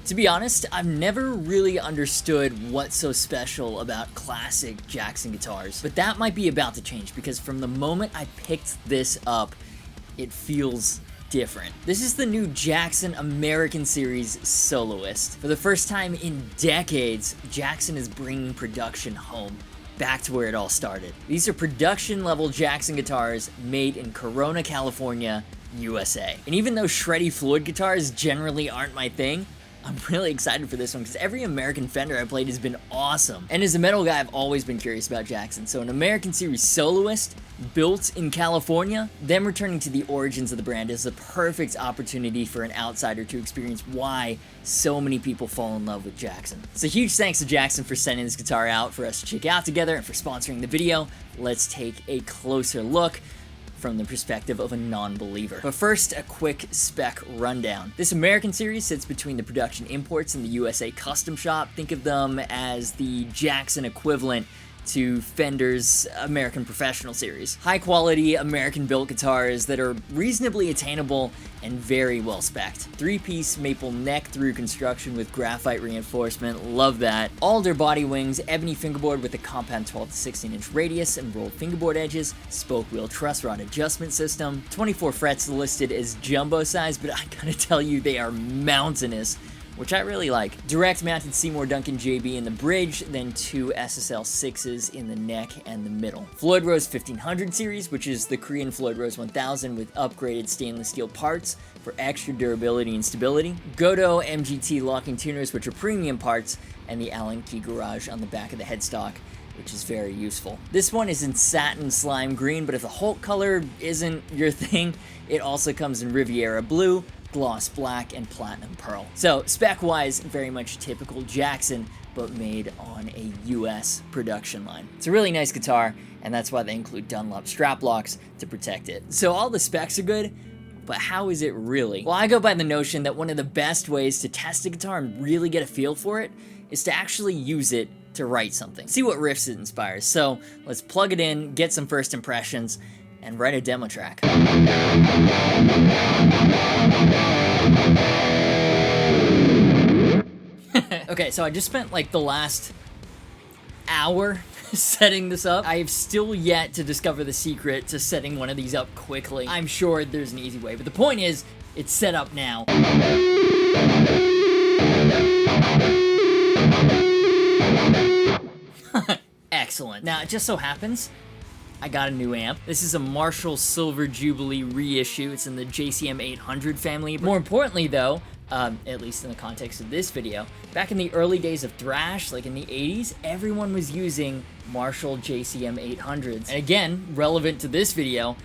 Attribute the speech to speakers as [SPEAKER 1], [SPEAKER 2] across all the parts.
[SPEAKER 1] To be honest, I've never really understood what's so special about classic Jackson guitars, but that might be about to change because from the moment I picked this up, it feels different. This is the new Jackson American Series Soloist. For the first time in decades, Jackson is bringing production home, back to where it all started. These are production level Jackson guitars made in Corona, California, USA. And even though shreddy Floyd guitars generally aren't my thing, I'm really excited for this one because every American Fender I played has been awesome. And as a metal guy, I've always been curious about Jackson. So an American Series Soloist built in California, them returning to the origins of the brand is the perfect opportunity for an outsider to experience why so many people fall in love with Jackson. So huge thanks to Jackson for sending this guitar out for us to check out together and for sponsoring the video. Let's take a closer look from the perspective of a non-believer. But first, a quick spec rundown. This American Series sits between the production imports and the USA custom shop. Think of them as the Jackson equivalent to Fender's American Professional Series. High quality American built guitars that are reasonably attainable and very well spec'd. 3-piece maple neck through construction with graphite reinforcement, love that. Alder body wings, ebony fingerboard with a compound 12 to 16 inch radius and rolled fingerboard edges, spoke wheel truss rod adjustment system, 24 frets listed as jumbo size, but I gotta tell you they are mountainous, which I really like. Direct mounted Seymour Duncan JB in the bridge, then 2 SSL 6s in the neck and the middle. Floyd Rose 1500 series, which is the Korean Floyd Rose 1000 with upgraded stainless steel parts for extra durability and stability. Godot MGT locking tuners, which are premium parts, and the Allen key garage on the back of the headstock, which is very useful. This one is in satin slime green, but if the Hulk color isn't your thing, it also comes in Riviera blue, gloss black, and platinum pearl. So spec-wise, very much typical Jackson, but made on a US production line. It's a really nice guitar, and that's why they include Dunlop strap locks to protect it. So all the specs are good, but how is it really? Well, I go by the notion that one of the best ways to test a guitar and really get a feel for it is to actually use it to write something. See what riffs it inspires. So let's plug it in, get some first impressions, and write a demo track. Okay, so I just spent like the last hour setting this up. I have still yet to discover the secret to setting one of these up quickly. I'm sure there's an easy way, but the point is, it's set up now. Excellent. Now, it just so happens I got a new amp. This is a Marshall Silver Jubilee reissue. It's in the JCM 800 family. More importantly though, at least in the context of this video, back in the early days of thrash, like in the 80s, everyone was using Marshall JCM 800s. And again, relevant to this video,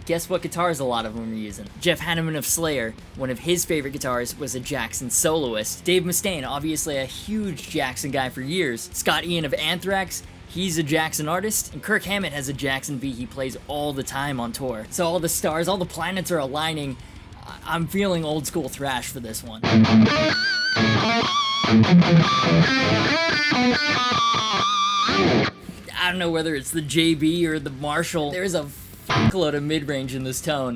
[SPEAKER 1] guess what guitars a lot of them were using? Jeff Hanneman of Slayer, one of his favorite guitars was a Jackson Soloist. Dave Mustaine, obviously a huge Jackson guy for years. Scott Ian of Anthrax, he's a Jackson artist, and Kirk Hammett has a Jackson V he plays all the time on tour. So all the stars, all the planets are aligning. I'm feeling old school thrash for this one. I don't know whether it's the JB or the Marshall. There's a fuckload of mid-range in this tone.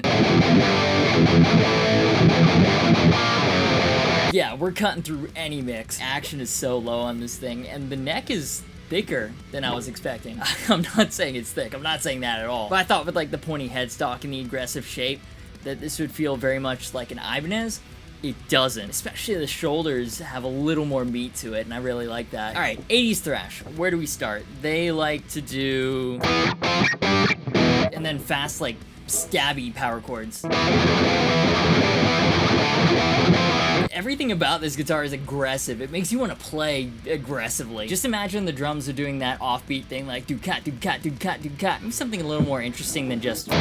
[SPEAKER 1] Yeah, we're cutting through any mix. Action is so low on this thing, and the neck is thicker than I was expecting. I'm not saying it's thick, I'm not saying that at all. But I thought with like the pointy headstock and the aggressive shape that this would feel very much like an Ibanez. It doesn't. Especially the shoulders have a little more meat to it, and I really like that. Alright, 80s thrash. Where do we start? They like to do... and then fast, like, stabby power chords. Everything about this guitar is aggressive. It makes you want to play aggressively. Just imagine the drums are doing that offbeat thing, like do-cat, do-cat, do-cat, do-cat. Maybe something a little more interesting than just...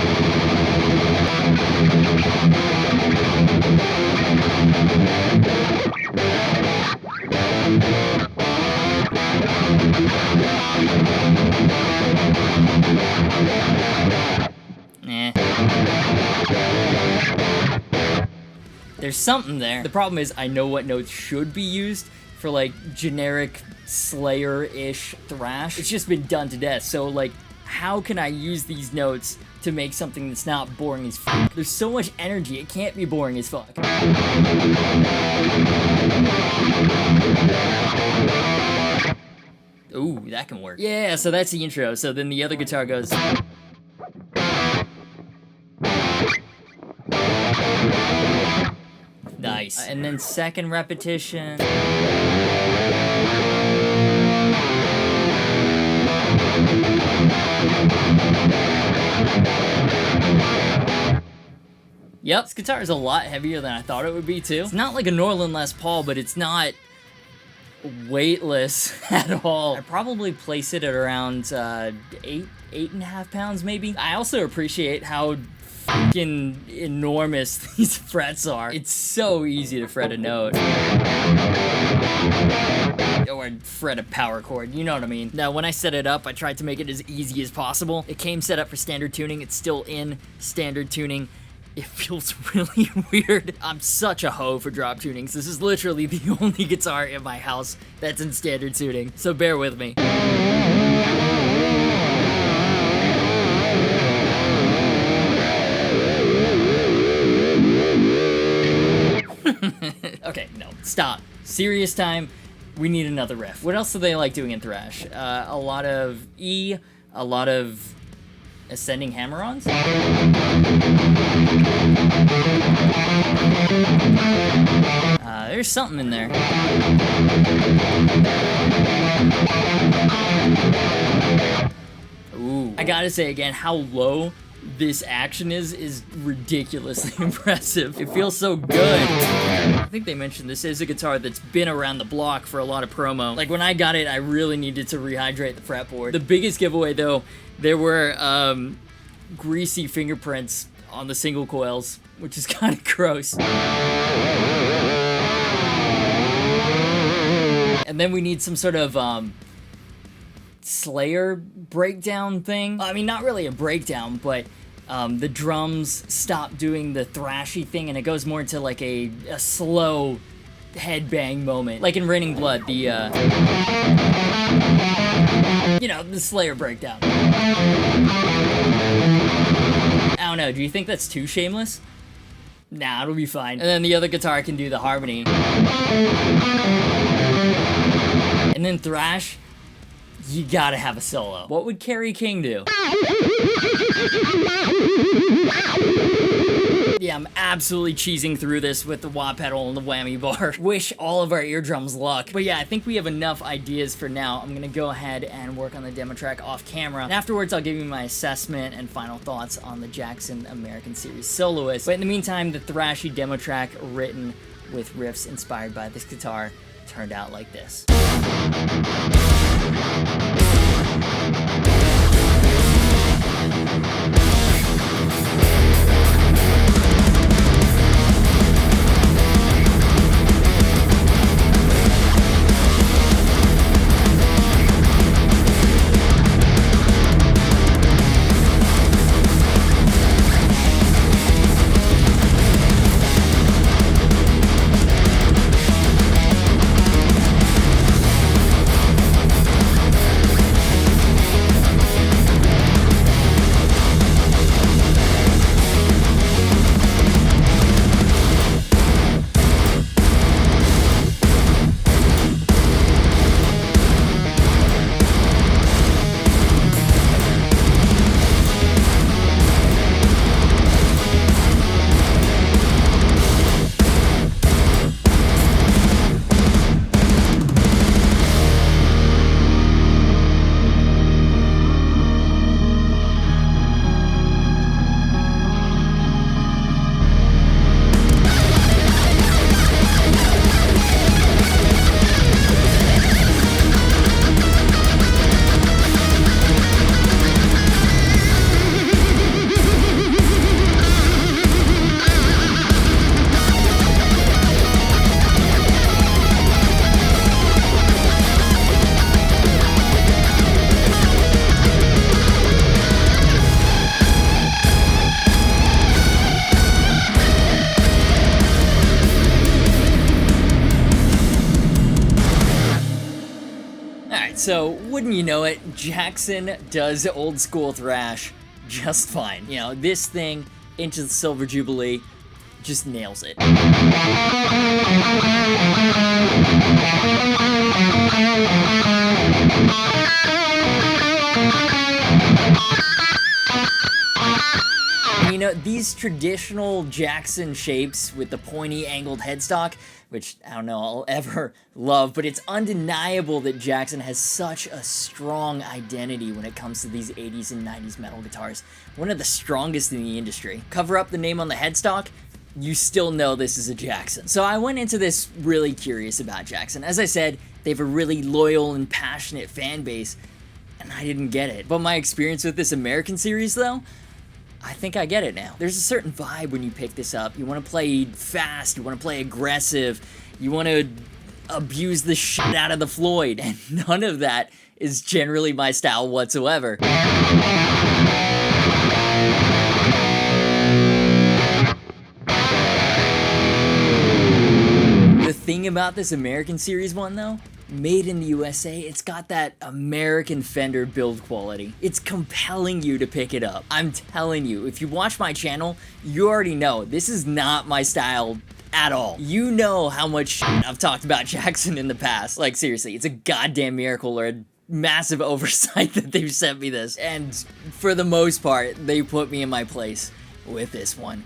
[SPEAKER 1] There's something there. The problem is I know what notes should be used for like generic Slayer-ish thrash. It's just been done to death, so like how can I use these notes to make something that's not boring as fuck? There's so much energy, it can't be boring as fuck. that can work. Yeah, so that's the intro. So then the other guitar goes. Nice. And then second repetition. Yep, this guitar is a lot heavier than I thought it would be too. It's not like a Norland Les Paul, but it's not weightless at all. I probably place it at around 8.5 pounds maybe. I also appreciate how fucking enormous these frets are. It's so easy to fret a note. Or fret a power chord, you know what I mean. Now, when I set it up, I tried to make it as easy as possible. It came set up for standard tuning. It's still in standard tuning. It feels really weird. I'm such a hoe for drop tunings. This is literally the only guitar in my house that's in standard tuning, so bear with me. Okay, no, stop. Serious time. We need another riff. What else do they like doing in thrash? A lot of E, a lot of ascending hammer-ons. There's something in there. Ooh. I gotta say again, how low this action is ridiculously impressive. It feels so good. I think they mentioned this is a guitar that's been around the block for a lot of promo. Like when I got it, I really needed to rehydrate the fretboard. The biggest giveaway though, there were greasy fingerprints on the single coils, which is kind of gross. And then we need some sort of Slayer breakdown thing. I mean, not really a breakdown, but the drums stop doing the thrashy thing and it goes more into like a slow headbang moment. Like in Raining Blood, the, you know, the Slayer breakdown. I don't know, do you think that's too shameless? Nah, it'll be fine. And then the other guitar can do the harmony. And then thrash, you gotta have a solo. What would Kerry King do? Yeah, I'm absolutely cheesing through this with the wah pedal and the whammy bar. Wish all of our eardrums luck. But yeah, I think we have enough ideas for now. I'm gonna go ahead and work on the demo track off camera. And afterwards, I'll give you my assessment and final thoughts on the Jackson American Series Soloist. But in the meantime, the thrashy demo track written with riffs inspired by this guitar turned out like this. So, wouldn't you know it, Jackson does old school thrash just fine. You know, this thing, Into the Silver Jubilee, just nails it. know, these traditional Jackson shapes with the pointy angled headstock, which I don't know I'll ever love, but it's undeniable that Jackson has such a strong identity when it comes to these 80s and 90s metal guitars. One of the strongest in the industry. Cover up the name on the headstock, you still know this is a Jackson. So I went into this really curious about Jackson. As I said, they have a really loyal and passionate fan base, and I didn't get it. But my experience with this American series, though, I think I get it now. There's a certain vibe when you pick this up. You want to play fast, you want to play aggressive, you want to abuse the shit out of the Floyd, and none of that is generally my style whatsoever. The thing about this American series one, though, made in the USA, it's got that American Fender build quality. It's compelling you to pick it up. I'm telling you, if you watch my channel, you already know this is not my style at all. You know how much shit I've talked about Jackson in the past. Like, seriously, it's a goddamn miracle or a massive oversight that they've sent me this. And for the most part, they put me in my place with this one.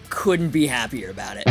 [SPEAKER 1] Couldn't be happier about it.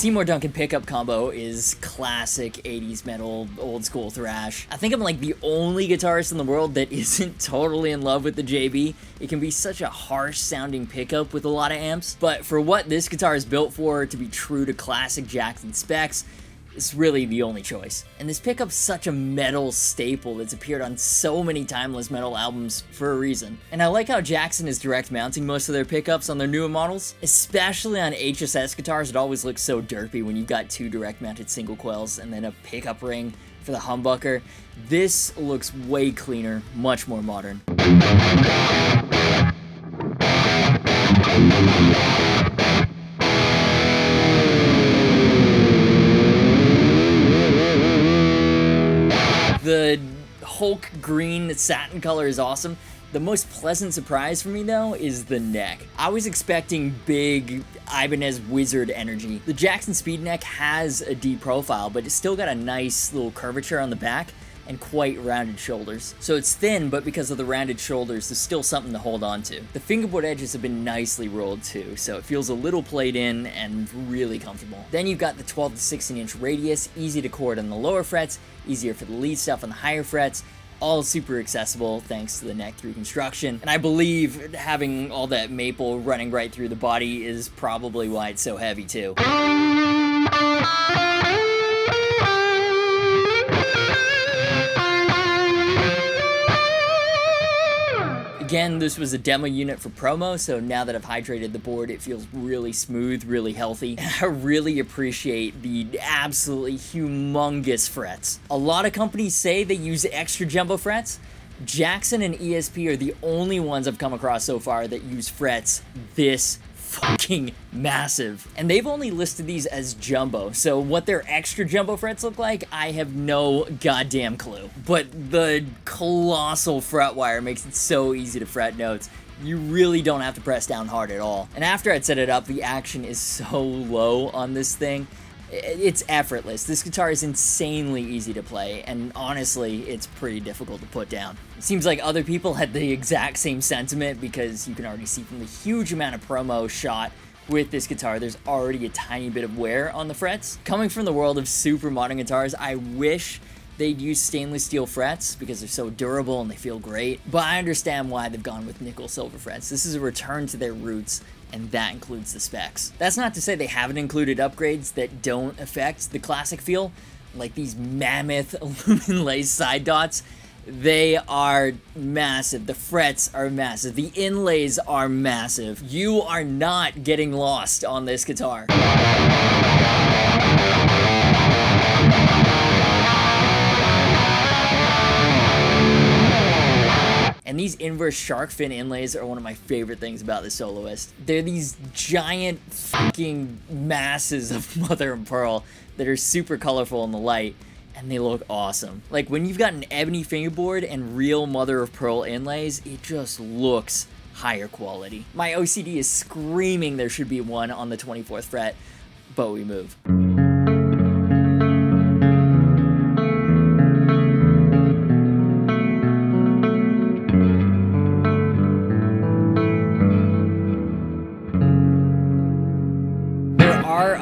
[SPEAKER 1] Seymour Duncan pickup combo is classic 80s metal, old school thrash. I think I'm like the only guitarist in the world that isn't totally in love with the JB. It can be such a harsh sounding pickup with a lot of amps, but for what this guitar is built for, to be true to classic Jackson specs, it's really the only choice. And this pickup's such a metal staple that's appeared on so many timeless metal albums for a reason. And I like how Jackson is direct mounting most of their pickups on their newer models. Especially on HSS guitars, it always looks so derpy when you've got two direct mounted single coils and then a pickup ring for the humbucker. This looks way cleaner, much more modern. The Hulk green satin color is awesome. The most pleasant surprise for me, though, is the neck. I was expecting big Ibanez Wizard energy. The Jackson Speed neck has a deep profile, but it's still got a nice little curvature on the back and quite rounded shoulders. So it's thin, but because of the rounded shoulders, there's still something to hold on to. The fingerboard edges have been nicely rolled too, so it feels a little played in and really comfortable. Then you've got the 12 to 16 inch radius, easy to chord on the lower frets, easier for the lead stuff on the higher frets, all super accessible thanks to the neck through construction. And I believe having all that maple running right through the body is probably why it's so heavy too. Again, this was a demo unit for promo, so now that I've hydrated the board, it feels really smooth, really healthy. I really appreciate the absolutely humongous frets. A lot of companies say they use extra jumbo frets. Jackson and ESP are the only ones I've come across so far that use frets this fucking massive. And they've only listed these as jumbo, so what their extra jumbo frets look like, I have no goddamn clue. But the colossal fret wire makes it so easy to fret notes. You really don't have to press down hard at all. And after I'd set it up, the action is so low on this thing. It's effortless. This guitar is insanely easy to play, and honestly, it's pretty difficult to put down. It seems like other people had the exact same sentiment, because you can already see from the huge amount of promo shot with this guitar, there's already a tiny bit of wear on the frets. Coming from the world of super modern guitars, I wish they'd use stainless steel frets because they're so durable and they feel great, but I understand why they've gone with nickel silver frets. This is a return to their roots, and that includes the specs. That's not to say they haven't included upgrades that don't affect the classic feel, like these mammoth aluminum lace side dots. They are massive. The frets are massive. The inlays are massive. You are not getting lost on this guitar. And these inverse shark fin inlays are one of my favorite things about the Soloist. They're these giant fucking masses of mother of pearl that are super colorful in the light, and they look awesome. Like, when you've got an ebony fingerboard and real mother of pearl inlays, it just looks higher quality. My OCD is screaming there should be one on the 24th fret, but we move.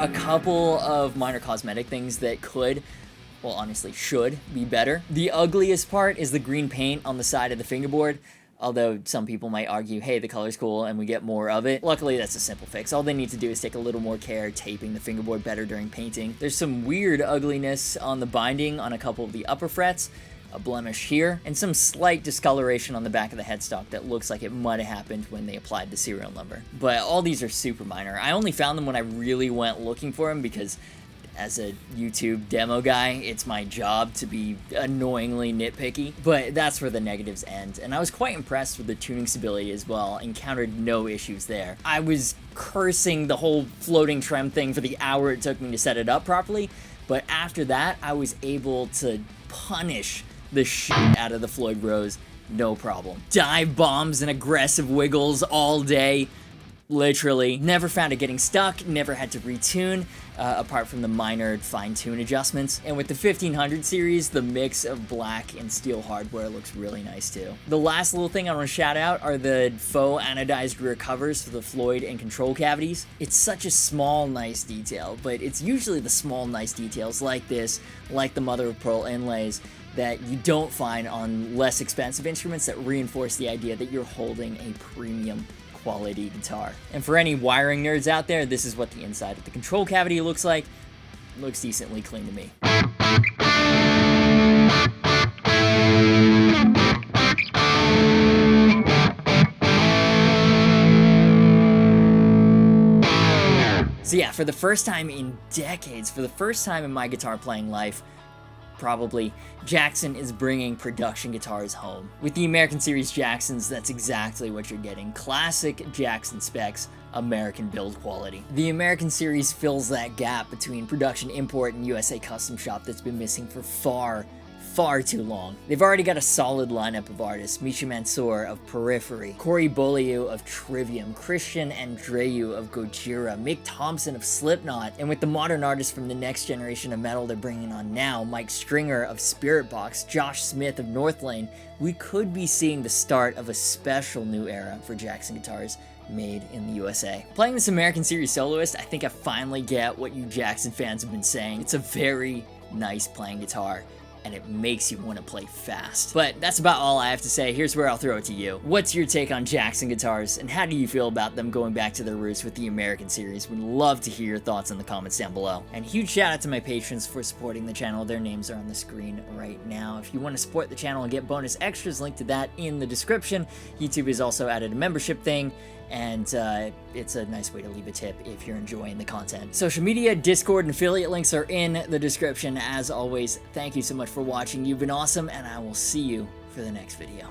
[SPEAKER 1] A couple of minor cosmetic things that could, well, honestly should be better. The ugliest part is the green paint on the side of the fingerboard, although some people might argue, hey, the color's cool and we get more of it. Luckily, that's a simple fix. All they need to do is take a little more care taping the fingerboard better during painting. There's some weird ugliness on the binding on a couple of the upper frets, a blemish here, and some slight discoloration on the back of the headstock that looks like it might have happened when they applied the serial number. But all these are super minor. I only found them when I really went looking for them because as a YouTube demo guy, it's my job to be annoyingly nitpicky, but that's where the negatives end. And I was quite impressed with the tuning stability as well, encountered no issues there. I was cursing the whole floating trem thing for the hour it took me to set it up properly, but after that, I was able to punish the shit out of the Floyd Rose, no problem. Dive bombs and aggressive wiggles all day, literally. Never found it getting stuck, never had to retune, apart from the minor fine-tune adjustments. And with the 1500 series, the mix of black and steel hardware looks really nice too. The last little thing I want to shout out are the faux anodized rear covers for the Floyd and control cavities. It's such a small, nice detail, but it's usually the small, nice details like this, like the mother of pearl inlays, that you don't find on less expensive instruments that reinforce the idea that you're holding a premium quality guitar. And for any wiring nerds out there, this is what the inside of the control cavity looks like. It looks decently clean to me. So yeah, for the first time in decades, for the first time in my guitar playing life, probably, Jackson is bringing production guitars home. With the American Series Jacksons, that's exactly what you're getting. Classic Jackson specs, American build quality. The American Series fills that gap between production import and USA custom shop that's been missing for far too long. They've already got a solid lineup of artists: Misha Mansour of Periphery, Corey Beaulieu of Trivium, Christian Andreu of Gojira, Mick Thompson of Slipknot, and with the modern artists from the next generation of metal they're bringing on now, Mike Stringer of Spirit Box, Josh Smith of Northlane, we could be seeing the start of a special new era for Jackson guitars made in the USA. Playing this American Series Soloist, I think I finally get what you Jackson fans have been saying. It's a very nice playing guitar, and it makes you want to play fast. But that's about all I have to say. Here's where I'll throw it to you. What's your take on Jackson guitars, and how do you feel about them going back to their roots with the American Series? We'd love to hear your thoughts in the comments down below. And huge shout out to my patrons for supporting the channel. Their names are on the screen right now. If you want to support the channel and get bonus extras, link to that in the description. YouTube has also added a membership thing, and it's a nice way to leave a tip if you're enjoying the content. Social media, Discord, and affiliate links are in the description. As always, thank you so much for watching. You've been awesome, and I will see you for the next video.